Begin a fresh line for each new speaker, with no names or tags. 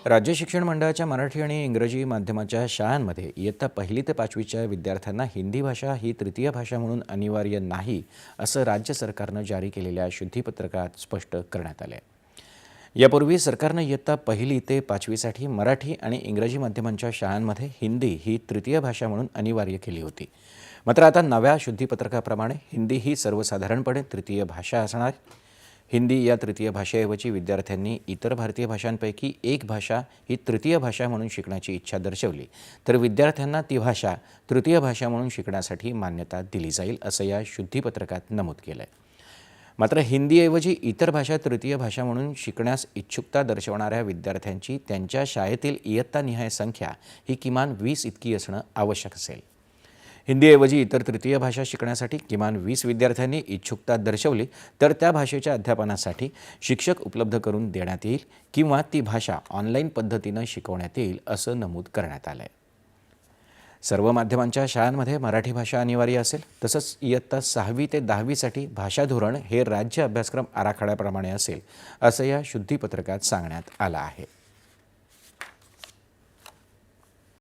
राज्य शिक्षण मंडळाच्या मराठी आणि इंग्रजी माध्यमाच्या शाळांमध्ये इयत्ता 1ली ते 5वीच्या विद्यार्थ्यांना हिंदी भाषा ही तृतीय भाषा म्हणून अनिवार्य नाही, असं राज्य सरकारनं जारी केलेल्या शुद्धीपत्रकात स्पष्ट करण्यात आलं आहे. यापूर्वी सरकारनं इयत्ता 1ली ते 5वीसाठी मराठी आणि इंग्रजी माध्यमांच्या शाळांमध्ये हिंदी ही तृतीय भाषा म्हणून अनिवार्य केली होती. मात्र आता नव्या शुद्धीपत्रकाप्रमाणे हिंदी ही सर्वसाधारणपणे तृतीय भाषा असणार. हिंदी या तृतीय भाषेऐवजी विद्यार्थ्यांनी इतर भारतीय भाषांपैकी एक भाषा ही तृतीय भाषा म्हणून शिकण्याची इच्छा दर्शवली तर विद्यार्थ्यांना ती भाषा तृतीय भाषा म्हणून शिकण्यासाठी मान्यता दिली जाईल, असं या शुद्धीपत्रकात नमूद केलं आहे. मात्र हिंदीऐवजी इतर भाषा तृतीय भाषा म्हणून शिकण्यास इच्छुकता दर्शवणाऱ्या विद्यार्थ्यांची त्यांच्या शाळेतील इयत्तानिहाय संख्या ही किमान 20 इतकी असणं आवश्यक असेल. हिंदीऐवजी इतर तृतीय भाषा शिकण्यासाठी किमान 20 विद्यार्थ्यांनी इच्छुकता दर्शवली तर त्या भाषेच्या अध्यापनासाठी शिक्षक उपलब्ध करून देण्यात येईल किंवा ती भाषा ऑनलाईन पद्धतीनं शिकवण्यात येईल, असं नमूद करण्यात आलं आहे. सर्व माध्यमांच्या शाळांमध्ये मराठी भाषा अनिवार्य असेल. तसंच इयत्ता 6वी ते 10वीसाठी भाषा धोरण हे राज्य अभ्यासक्रम आराखड्याप्रमाणे असेल, असं या शुद्धीपत्रकात सांगण्यात आलं आहे.